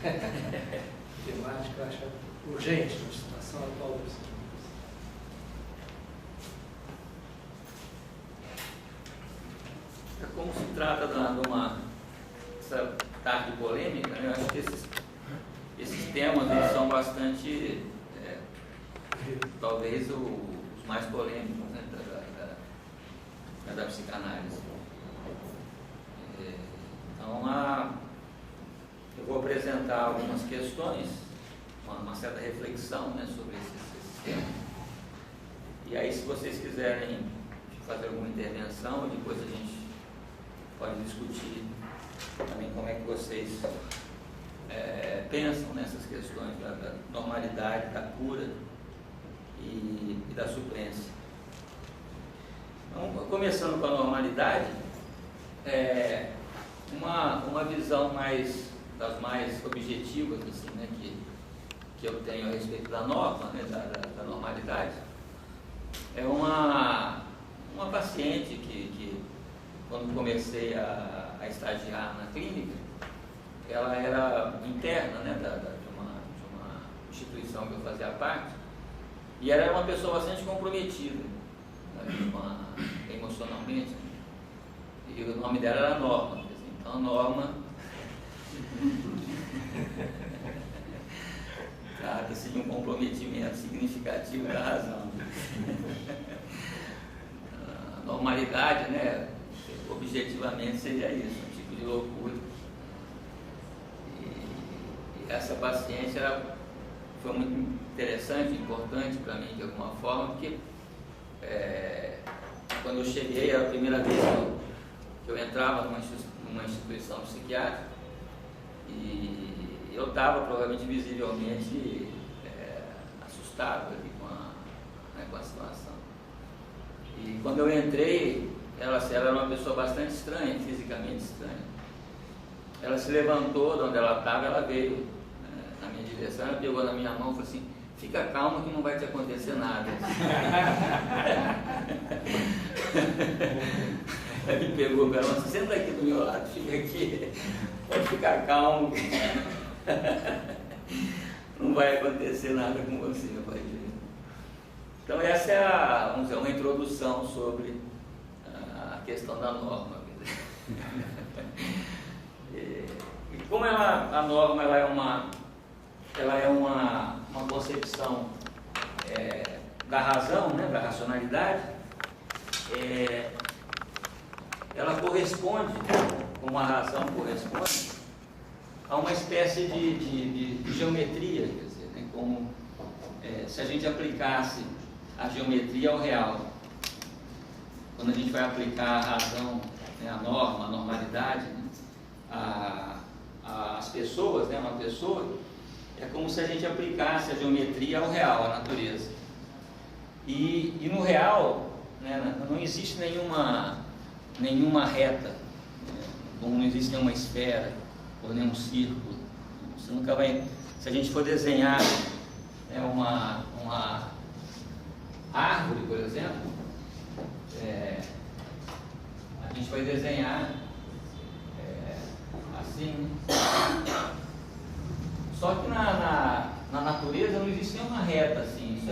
temática, acho urgente na situação atual do Brasil. Como se trata de essa tarde polêmica, né, eu acho que esses temas eles são bastante, talvez, os mais polêmicos, né, da psicanálise. Então, eu vou apresentar algumas questões, uma certa reflexão, né, sobre esses temas. E aí, se vocês quiserem fazer alguma intervenção, depois a gente pode discutir também como é que vocês pensam nessas questões da normalidade, da cura e da suplência. Então, começando com a normalidade, uma visão das mais objetivas assim, né, que eu tenho a respeito da norma, né, da normalidade, é uma paciente que quando comecei a estagiar na clínica, ela era interna, né, de uma instituição que eu fazia parte, e ela era uma pessoa bastante comprometida, né, emocionalmente, e o nome dela era Norma. Então, a Norma trata-se de um comprometimento significativo da razão. A normalidade, né, objetivamente seria isso, um tipo de loucura. E essa paciente foi muito interessante, importante para mim de alguma forma, porque quando eu cheguei, era a primeira vez que eu entrava numa instituição psiquiátrica, e eu estava provavelmente visivelmente assustado ali com a situação. E quando eu entrei, ela era uma pessoa bastante estranha, fisicamente estranha. Ela se levantou de onde ela estava, ela veio na minha direção, ela pegou na minha mão e falou assim: fica calma que não vai te acontecer nada. Ela me pegou, ela falou: senta aqui do meu lado, fica aqui, pode ficar calmo, não vai acontecer nada com você, meu pai. Então essa é vamos dizer, uma introdução sobre a questão da norma. E como a norma ela é uma concepção da razão, né, da racionalidade, ela corresponde, como a razão corresponde, a uma espécie de geometria, quer dizer, né, como se a gente aplicasse a geometria ao real. Quando a gente vai aplicar a razão, né, a norma, a normalidade, né, às pessoas, né, uma pessoa, é como se a gente aplicasse a geometria ao real, à natureza. E no real, né, não existe nenhuma reta, né, não existe nenhuma esfera ou nenhum círculo. Você nunca vai. Se a gente for desenhar, né, uma árvore, por exemplo, a gente vai desenhar assim. Só que na natureza não existe nenhuma reta assim. Isso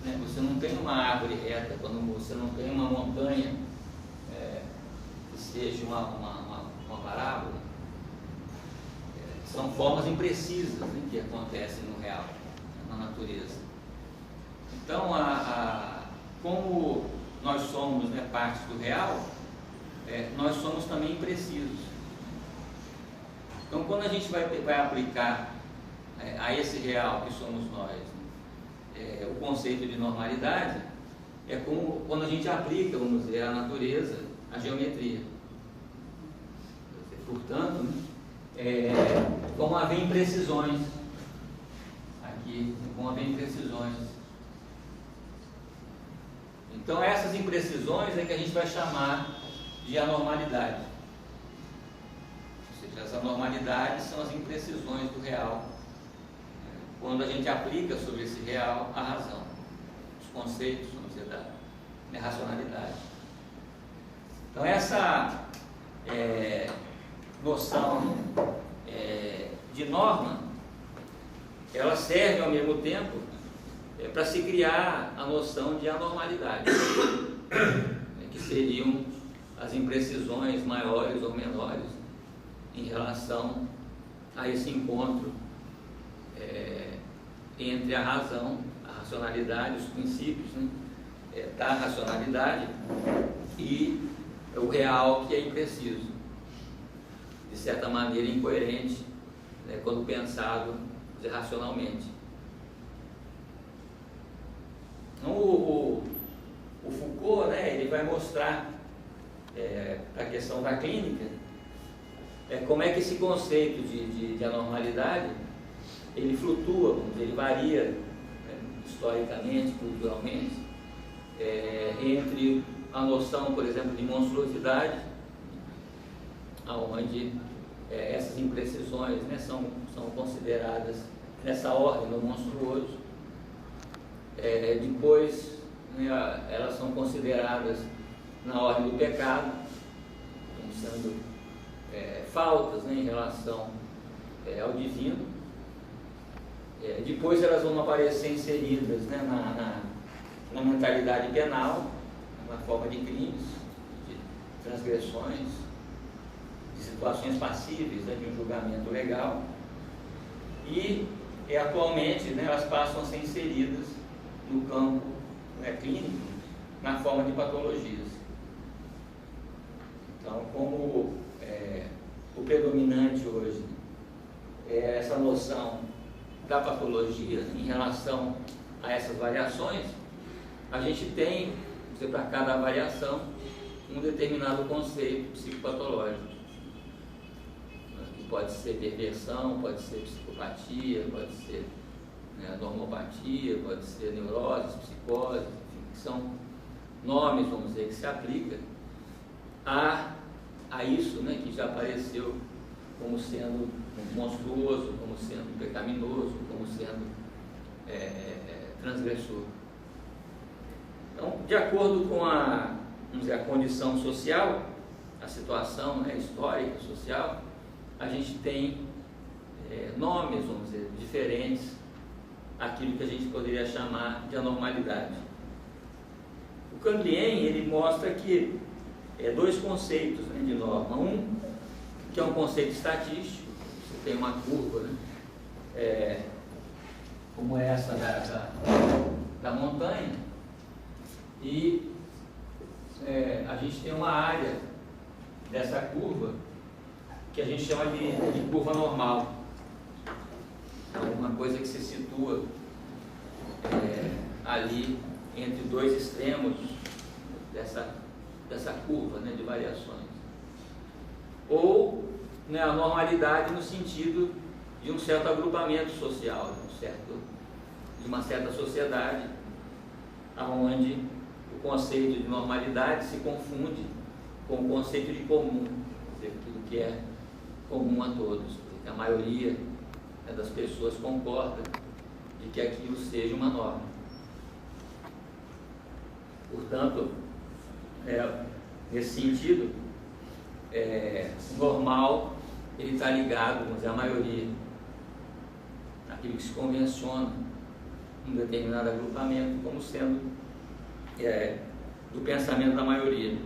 né, você não tem uma árvore reta, quando você não tem uma montanha que seja uma parábola. São formas imprecisas, né, que acontecem no real, na natureza. Então, como nós somos, né, parte do real, nós somos também imprecisos. Então, quando a gente vai aplicar a esse real que somos nós, o conceito de normalidade, é como quando a gente aplica, vamos dizer, à natureza, a geometria. Portanto, como haver imprecisões aqui, como haver imprecisões. Então, essas imprecisões é que a gente vai chamar de anormalidade. Ou seja, as anormalidades são as imprecisões do real, quando a gente aplica sobre esse real a razão, os conceitos, vamos dizer, da racionalidade. Então, essa noção de norma, ela serve ao mesmo tempo para se criar a noção de anormalidade, que seriam as imprecisões maiores ou menores em relação a esse encontro entre a razão, a racionalidade, os princípios, né, da racionalidade e o real, que é impreciso, de certa maneira incoerente, né, quando pensado racionalmente. Então, o Foucault, né, ele vai mostrar a questão da clínica, como é que esse conceito de anormalidade ele flutua, vamos dizer, ele varia, né, historicamente, culturalmente, entre a noção, por exemplo, de monstruosidade, onde essas imprecisões, né, são consideradas nessa ordem do monstruoso. Depois, né, elas são consideradas na ordem do pecado, como sendo faltas, né, em relação ao divino. Depois elas vão aparecer inseridas, né, na mentalidade penal, na forma de crimes, de transgressões, de situações passíveis, né, de um julgamento legal. E atualmente, né, elas passam a ser inseridas no campo, né, clínico, na forma de patologias. Então, como o predominante hoje é essa noção da patologia em relação a essas variações, a gente tem, para cada variação, um determinado conceito psicopatológico, que pode ser perversão, pode ser psicopatia, pode ser, né, normopatia, pode ser neurose, psicose, enfim, que são nomes, vamos dizer, que se aplicam a isso, né, que já apareceu como sendo monstruoso, como sendo pecaminoso, como sendo transgressor. Então, de acordo com vamos dizer, a condição social, a situação, né, histórica, social, a gente tem nomes, vamos dizer, diferentes àquilo que a gente poderia chamar de anormalidade. O Canguilhem, ele mostra que dois conceitos, né, de norma. Um, que é um conceito estatístico, você tem uma curva, né, como essa da montanha, e a gente tem uma área dessa curva que a gente chama de curva normal. Então, uma coisa que se situa ali entre dois extremos dessa curva, né, de variações. Ou, né, a normalidade no sentido de um certo agrupamento social, de uma certa sociedade, onde o conceito de normalidade se confunde com o conceito de comum, quer dizer, aquilo que é comum a todos, porque a maioria das pessoas concorda de que aquilo seja uma norma. Portanto, nesse sentido, o normal, ele está ligado, vamos dizer, à maioria, aquilo que se convenciona um determinado agrupamento como sendo do pensamento da maioria.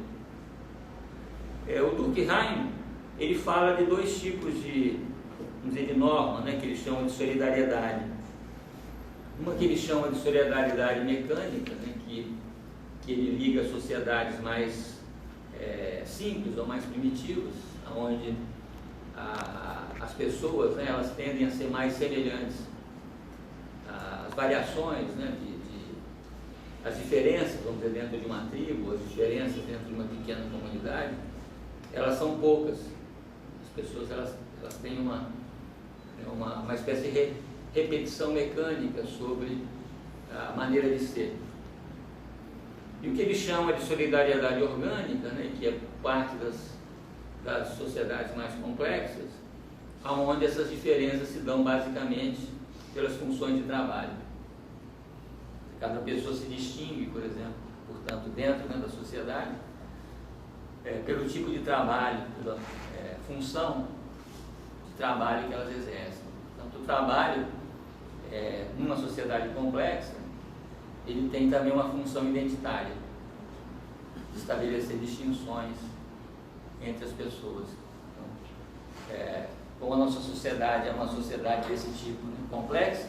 O Durkheim, ele fala de dois tipos vamos dizer, de norma, né, que ele chama de solidariedade. Uma que ele chama de solidariedade mecânica, né, que ele liga a sociedades mais simples ou mais primitivas, onde as pessoas, né, elas tendem a ser mais semelhantes. As variações, né, as diferenças, vamos dizer, dentro de uma tribo, as diferenças dentro de uma pequena comunidade, elas são poucas. As pessoas elas têm uma espécie de repetição mecânica sobre a maneira de ser. E o que ele chama de solidariedade orgânica, né, que é parte das sociedades mais complexas, onde essas diferenças se dão basicamente pelas funções de trabalho. Cada pessoa se distingue, por exemplo, portanto, dentro da sociedade, pelo tipo de trabalho, pela função trabalho que elas exercem. Portanto, o trabalho, numa sociedade complexa, ele tem também uma função identitária, de estabelecer distinções entre as pessoas. Então, como a nossa sociedade é uma sociedade desse tipo, né, complexa,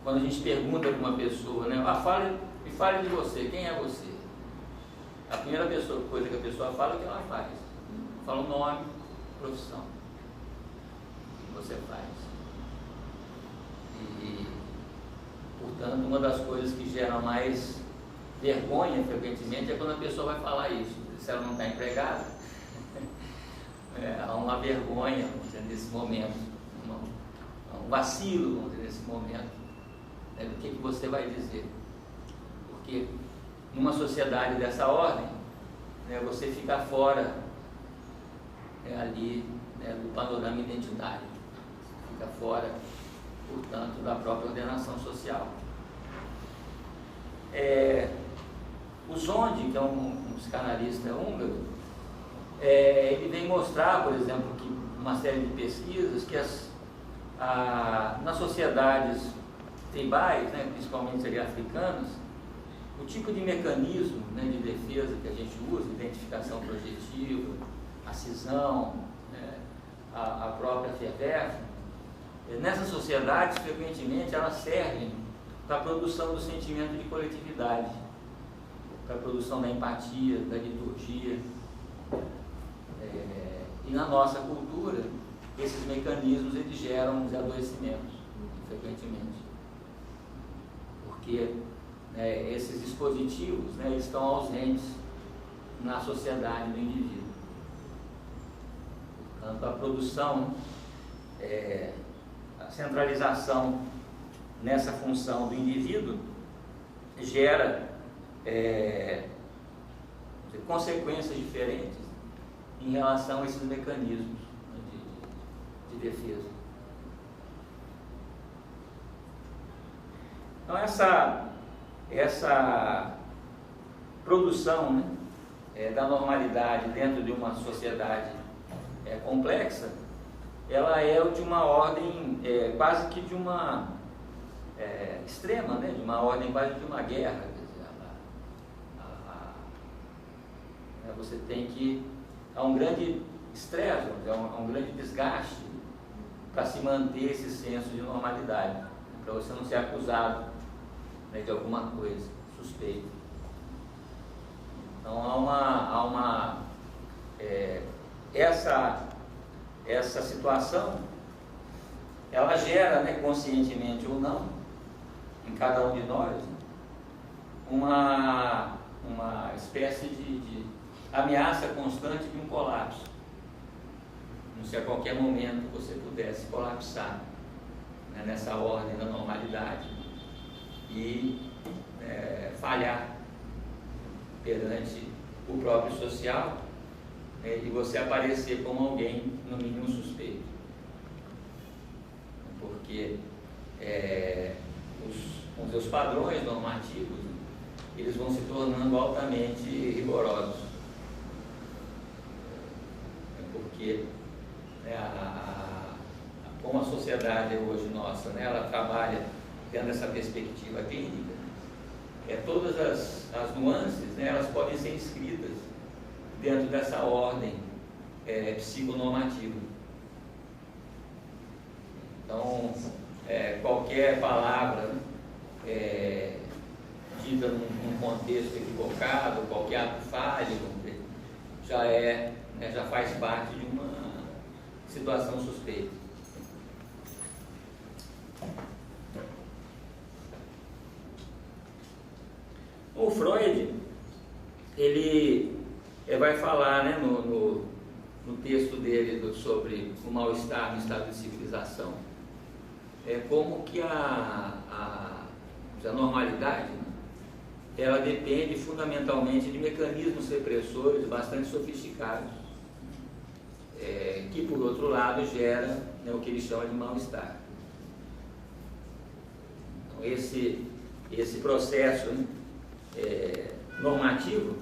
quando a gente pergunta para uma pessoa, né, me fale de você, quem é você? A primeira coisa que a pessoa fala é o que ela faz. Fala o nome, profissão, o que você faz. E, portanto, uma das coisas que gera mais vergonha, frequentemente, é quando a pessoa vai falar isso. Se ela não está empregada, há uma vergonha, vamos dizer, nesse momento, um vacilo, vamos dizer, nesse momento, né, do que você vai dizer. Porque numa sociedade dessa ordem, né, você fica fora ali, né, do panorama identitário, fica fora, portanto, da própria ordenação social. O Zondi, que é um psicanalista húngaro, ele vem mostrar, por exemplo, que uma série de pesquisas que nas sociedades tribais, né, principalmente africanas, o tipo de mecanismo, né, de defesa que a gente usa, identificação projetiva, a cisão, né, a própria ferverfa, nessas sociedades, frequentemente, elas servem para a produção do sentimento de coletividade, para a produção da empatia, da liturgia. E na nossa cultura, esses mecanismos eles geram os adoecimentos, frequentemente. Porque esses dispositivos, né, eles estão ausentes na sociedade do indivíduo. Portanto, a produção, a centralização nessa função do indivíduo gera consequências diferentes em relação a esses mecanismos de defesa. Então, essa produção, né, da normalidade dentro de uma sociedade complexa, ela é de uma ordem quase que de uma extrema, né, de uma ordem quase de uma guerra. Quer dizer, você tem que... Há um grande estresse, há um grande desgaste para se manter esse senso de normalidade, para você não ser acusado, né, de alguma coisa suspeita. Então essa situação, ela gera, né, conscientemente ou não, em cada um de nós, uma espécie de ameaça constante de um colapso. Como se a qualquer momento você pudesse colapsar, né, nessa ordem da normalidade e falhar perante o próprio social, né, e você aparecer como alguém, no mínimo, suspeito. Porque os padrões normativos, eles vão se tornando altamente rigorosos. Porque como a sociedade hoje nossa, né, ela trabalha tendo essa perspectiva clínica, todas as nuances, né, elas podem ser inscritas dentro dessa ordem psiconormativa. Então, qualquer palavra, né, dita num contexto equivocado, qualquer ato falho, já faz parte de uma situação suspeita. O Freud, ele vai falar, né, no texto dele sobre o mal-estar no estado de civilização, como que a normalidade, né, ela depende fundamentalmente de mecanismos repressores bastante sofisticados, que por outro lado gera, né, o que ele chama de mal-estar. Então, esse processo, né, normativo,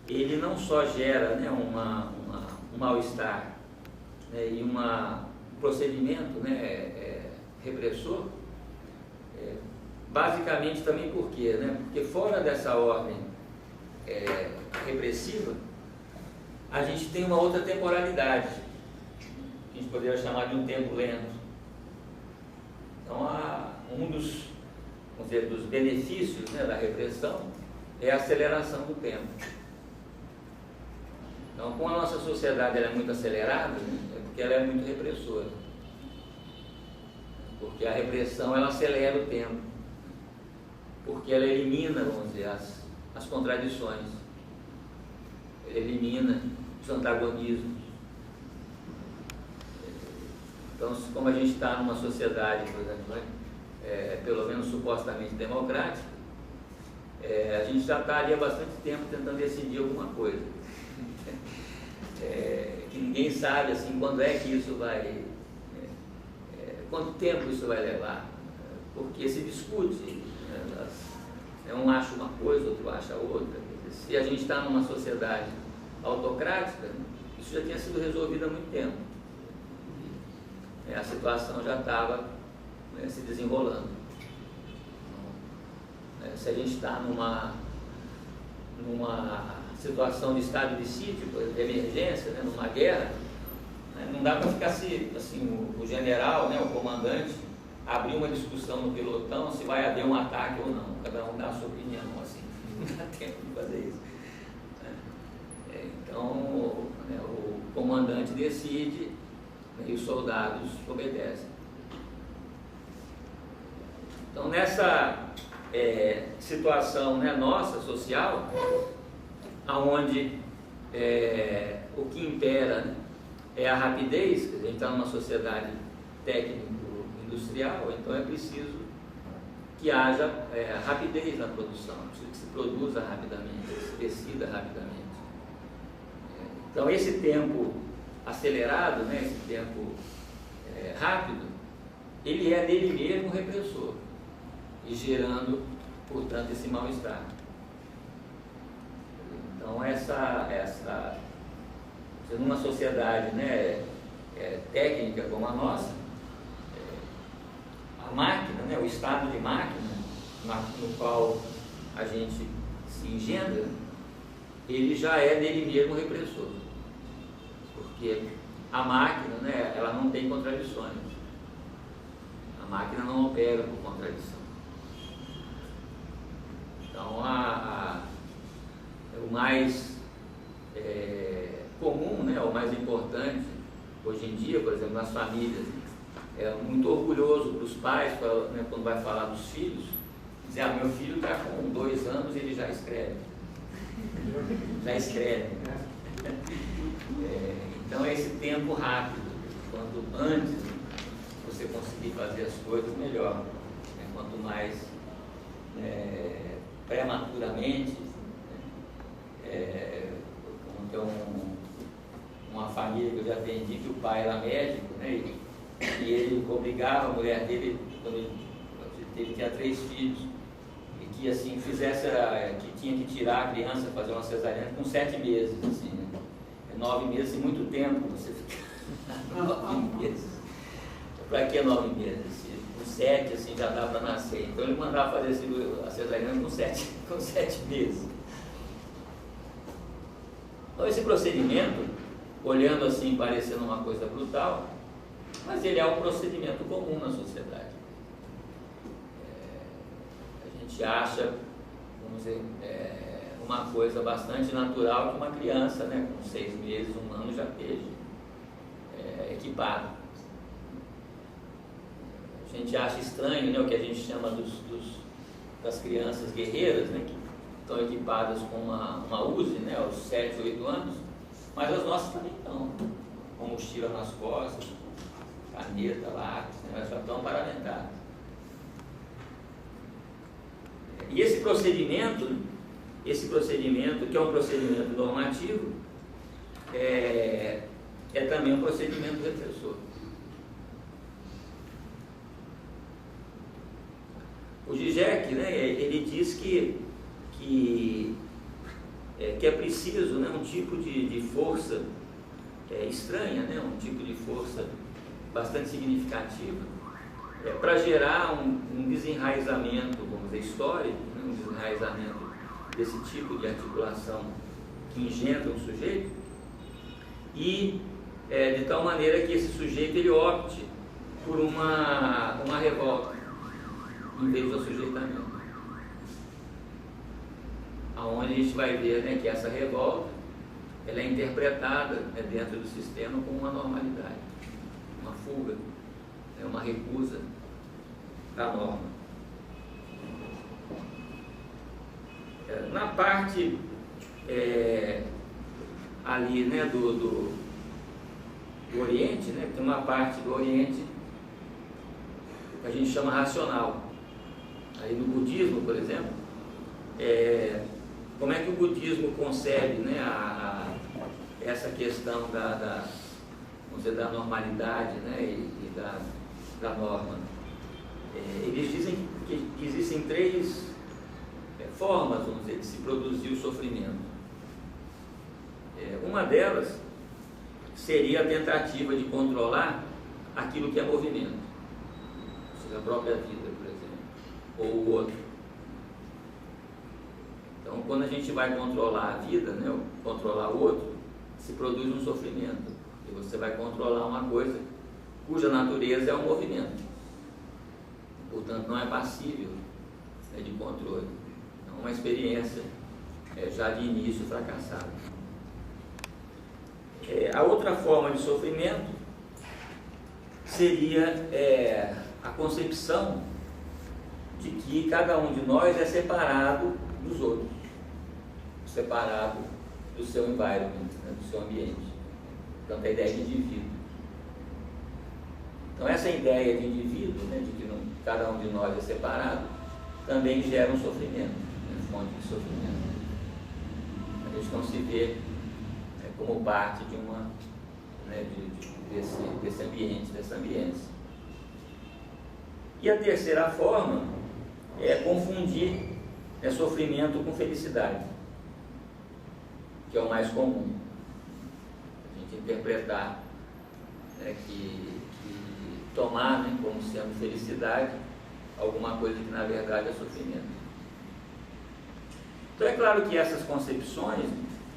ele não só gera, né, um mal-estar, né, e uma procedimento, né, repressor, basicamente também por quê? Né? Porque fora dessa ordem repressiva, a gente tem uma outra temporalidade, que a gente poderia chamar de um tempo lento. Então, um dos, vamos dizer, dos benefícios, né, da repressão é a aceleração do tempo. Então, como a nossa sociedade ela é muito acelerada, né, é porque ela é muito repressora. Porque a repressão ela acelera o tempo. Porque ela elimina, vamos dizer, as contradições. Ela elimina os antagonismos. Então, como a gente está numa sociedade, por exemplo, né, pelo menos supostamente democrática, a gente já está ali há bastante tempo tentando decidir alguma coisa. Que ninguém sabe assim, quando é que isso vai, quanto tempo isso vai levar, porque se discute, né, um acha uma coisa, outro acha outra. Se a gente está numa sociedade autocrática, isso já tinha sido resolvido há muito tempo. A situação já estava, né, se desenrolando. Se a gente está numa situação de estado de sítio, de emergência, né, numa guerra, né, não dá para ficar assim, o general, né, o comandante, abrir uma discussão no pelotão se vai haver um ataque ou não. Cada um dá a sua opinião, assim, não dá tempo de fazer isso. Então, né, o comandante decide, né, e os soldados obedecem. Então, nessa situação, né, nossa, social, onde o que impera, né, é a rapidez, a gente está numa sociedade técnico-industrial, então é preciso que haja rapidez na produção, que se produza rapidamente, que se decida rapidamente. Então esse tempo acelerado, né, esse tempo rápido, ele é nele mesmo repressor e gerando, portanto, esse mal-estar. Então numa sociedade, né, técnica como a nossa, a máquina, né, o estado de máquina no qual a gente se engendra, ele já é nele mesmo repressor, porque a máquina, né, ela não tem contradições, a máquina não opera por contradição. Então o mais comum, né, o mais importante hoje em dia, por exemplo, nas famílias, é muito orgulhoso para os pais, né, quando vai falar dos filhos, dizer, meu filho está com 2 anos e ele já escreve. Já escreve. Então é esse tempo rápido, quanto antes você conseguir fazer as coisas, melhor. Né? Quanto mais prematuramente, como tem uma família que eu já atendi, que o pai era médico, né, e ele obrigava a mulher dele, quando ele tinha 3 filhos, e que assim fizesse, que tinha que tirar a criança, fazer uma cesariana com 7 meses, assim, né? 9 meses, muito tempo você fica 9 meses. Para que 9 meses? Com 7 assim já dá para nascer. Então ele mandava fazer a cesariana com 7 meses. Então esse procedimento, olhando assim, parecendo uma coisa brutal, mas ele é um procedimento comum na sociedade. A gente acha, vamos dizer, uma coisa bastante natural que uma criança, né, com 6 meses, 1 ano, já esteja equipada. A gente acha estranho, né, o que a gente chama das crianças guerreiras, né, que estão equipadas com uma Uzi, né, aos 7, 8 anos, mas as nossas também estão, com mochila nas costas, caneta, lápis, né, elas já estão paramentadas. E esse procedimento, que é um procedimento normativo, é também um procedimento repressor. O Zizek, né, ele diz que é preciso, né, um tipo de força estranha, né, um tipo de força bastante significativa, para gerar um desenraizamento, vamos dizer, histórico, né? Um desenraizamento desse tipo de articulação que engendra um sujeito, e de tal maneira que esse sujeito ele opte por uma revolta em vez do sujeitamento, aonde a gente vai ver, né, que essa revolta ela é interpretada, né, dentro do sistema como uma normalidade, uma fuga, né, uma recusa da norma. Na parte ali, né, do Oriente, né, tem uma parte do Oriente que a gente chama racional. Aí no budismo, por exemplo, como é que o budismo concebe, né, essa questão vamos dizer, da normalidade, né, e da norma? Eles dizem que existem três formas, vamos dizer, de se produzir o sofrimento. Uma delas seria a tentativa de controlar aquilo que é movimento, ou seja, a própria vida, por exemplo, ou o outro. Então, quando a gente vai controlar a vida, né, ou controlar o outro, se produz um sofrimento. E você vai controlar uma coisa cuja natureza é o movimento. Portanto, não é passível, né, de controle. É uma experiência já de início fracassada. A outra forma de sofrimento seria a concepção de que cada um de nós é separado dos outros, separado do seu environment, né, do seu ambiente. Portanto, a ideia de indivíduo. Então, essa ideia de indivíduo, né, de que cada um de nós é separado, também gera um sofrimento, né, um monte de sofrimento. A gente não se vê como parte de uma, né, desse ambiente, dessa ambiência. E a terceira forma é confundir sofrimento com felicidade, que é o mais comum. A gente interpretar, né, que tomar, né, como sendo felicidade alguma coisa que na verdade é sofrimento. Então é claro que essas concepções,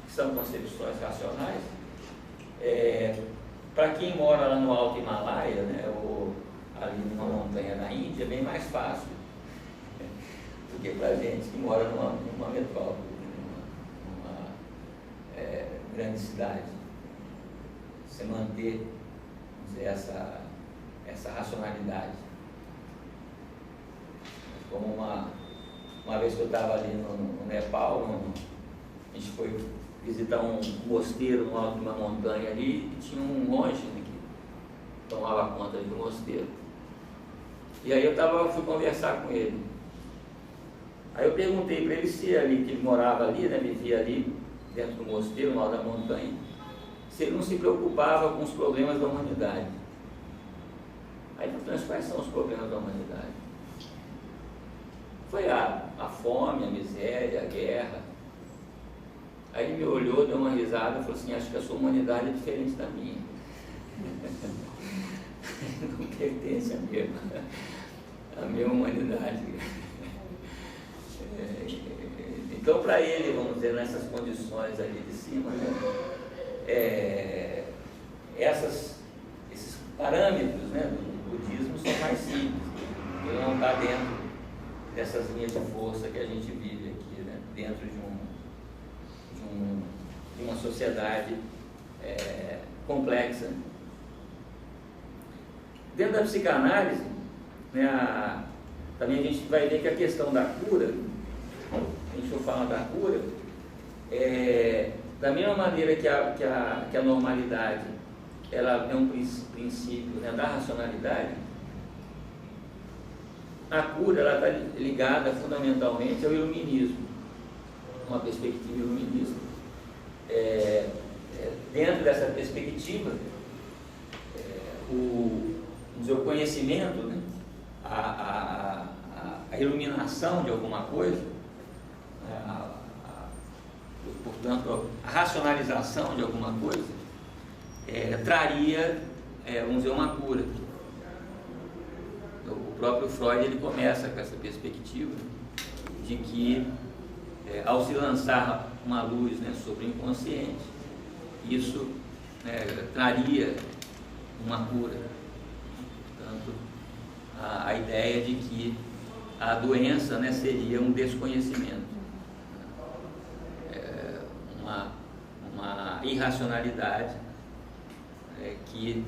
que são concepções racionais, para quem mora lá no Alto Himalaia, né, ou ali numa montanha na Índia, é bem mais fácil do que para a gente que mora numa metrópole, numa grande cidade. Você manter, vamos dizer, essa racionalidade. Como uma vez que eu estava ali no Nepal, a gente foi visitar um mosteiro no alto de uma montanha ali, e tinha um monge, né, que tomava conta ali do mosteiro. E aí eu fui conversar com ele. Aí eu perguntei para ele se ali, que ele morava ali, né, vivia ali dentro do mosteiro, no alto da montanha, se ele não se preocupava com os problemas da humanidade. Aí ele falou: quais são os problemas da humanidade? Foi a fome, a miséria, a guerra. Aí ele me olhou, deu uma risada e falou assim: acho que a sua humanidade é diferente da minha. Não pertence à minha humanidade. Então, para ele, vamos dizer, nessas condições ali de cima, né, esses parâmetros, né, do budismo são mais simples. Ele não está dentro dessas linhas de força que a gente vive aqui, né, dentro de uma sociedade complexa. Dentro da psicanálise, né, também a gente vai ver que a questão da cura, a gente for falar da cura, da mesma maneira que a normalidade ela é um princípio, né, da racionalidade, a cura ela está ligada fundamentalmente ao iluminismo, uma perspectiva iluminista. Dentro dessa perspectiva, o conhecimento, né, a iluminação de alguma coisa, portanto, a racionalização de alguma coisa, traria vamos dizer, uma cura. O próprio Freud ele começa com essa perspectiva de que, ao se lançar uma luz, né, sobre o inconsciente, isso traria uma cura. Portanto, a ideia de que a doença, né, seria um desconhecimento, uma irracionalidade que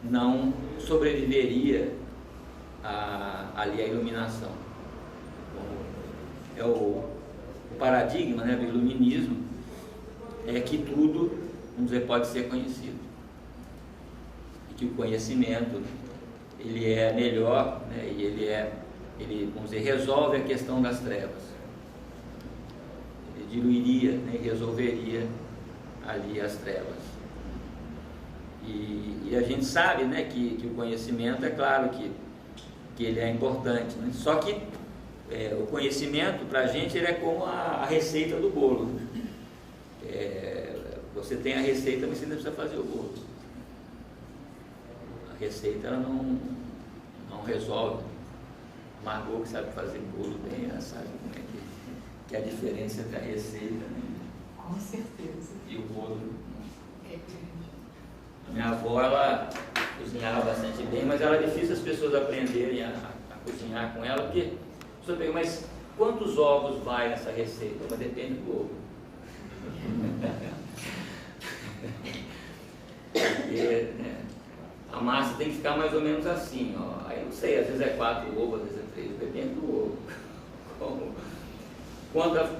não sobreviveria ali à iluminação. O paradigma, né, do iluminismo é que tudo, vamos dizer, pode ser conhecido, e que o conhecimento ele é melhor, né, e ele, vamos dizer, resolve a questão das trevas. Ele diluiria, né, e resolveria ali as trevas. E a gente sabe, né, que o conhecimento, é claro que ele é importante, né? Só que o conhecimento para a gente ele é como a receita do bolo. Você tem a receita, mas você ainda precisa fazer o bolo. A receita ela não resolve. Margot, que sabe fazer bolo bem, ela sabe como é que é a diferença entre a receita, né, com certeza, e o bolo. Minha avó, ela cozinhava bastante bem, mas era difícil as pessoas aprenderem a cozinhar com ela, porque a pessoa pergunta, mas quantos ovos vai nessa receita? Mas depende do ovo. Porque, né, a massa tem que ficar mais ou menos assim, ó. Aí não sei, às vezes é 4 ovos, às vezes é 3, depende do ovo.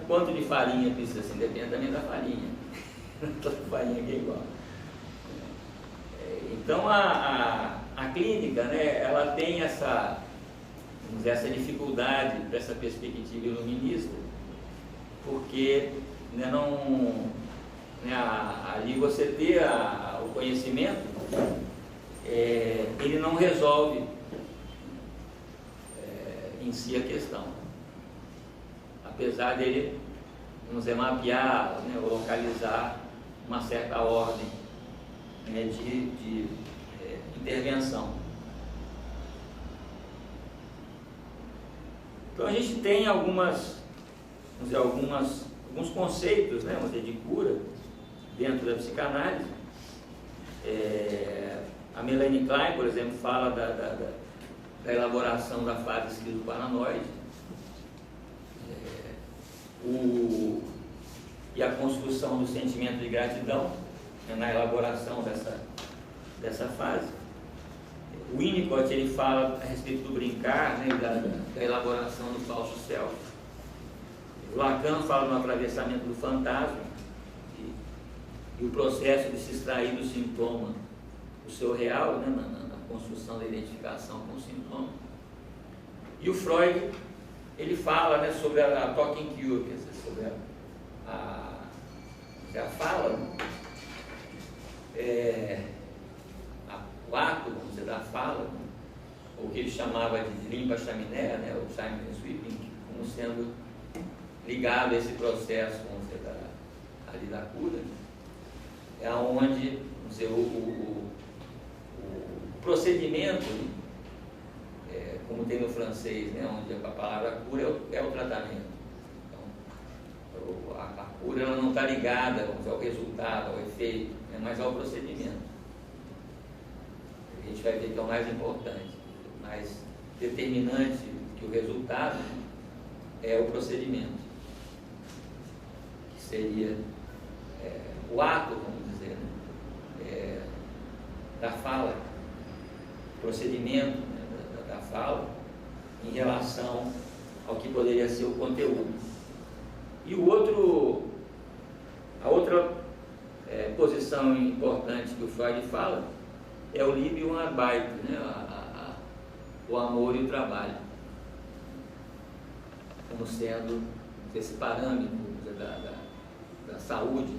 Quanto de farinha precisa, assim, depende também da farinha. Toda farinha que é igual. Então a clínica, né, ela tem essa, vamos dizer, essa dificuldade para essa perspectiva iluminista, porque, né, ali você ter o conhecimento, ele não resolve em si a questão, apesar dele, vamos dizer, mapear, né, ou localizar uma certa ordem, né, de intervenção. Então a gente tem alguns conceitos, né, vamos dizer, de cura dentro da psicanálise. A Melanie Klein, por exemplo, fala da elaboração da fase esquizoparanoide, e a construção do sentimento de gratidão, né, na elaboração dessa fase. O Winnicott, ele fala a respeito do brincar, né, da elaboração do falso self. O Lacan fala no atravessamento do fantasma e o processo de se extrair do sintoma, o seu real, né, na construção da identificação com o sintoma. E o Freud, ele fala, né, sobre a talking cure, quer dizer, sobre a fala, né? O ato, vamos dizer, da fala, né? O que ele chamava de limpa chaminé, né, o chimney sweeping, como sendo ligado a esse processo, vamos dizer, ali da cura, é onde, vamos dizer, o procedimento, como tem no francês, né, onde a palavra cura é o tratamento. Então, a cura ela não está ligada, vamos dizer, ao resultado, ao efeito, né, mas ao procedimento. A gente vai ver que é o mais importante, mais determinante que o resultado é o procedimento, que seria o ato, vamos dizer, né, da fala, procedimento, né, da fala em relação ao que poderia ser o conteúdo. E a outra posição importante que o Freud fala é o Liebe und Arbeit, né, o amor e o trabalho, como sendo esse parâmetro da saúde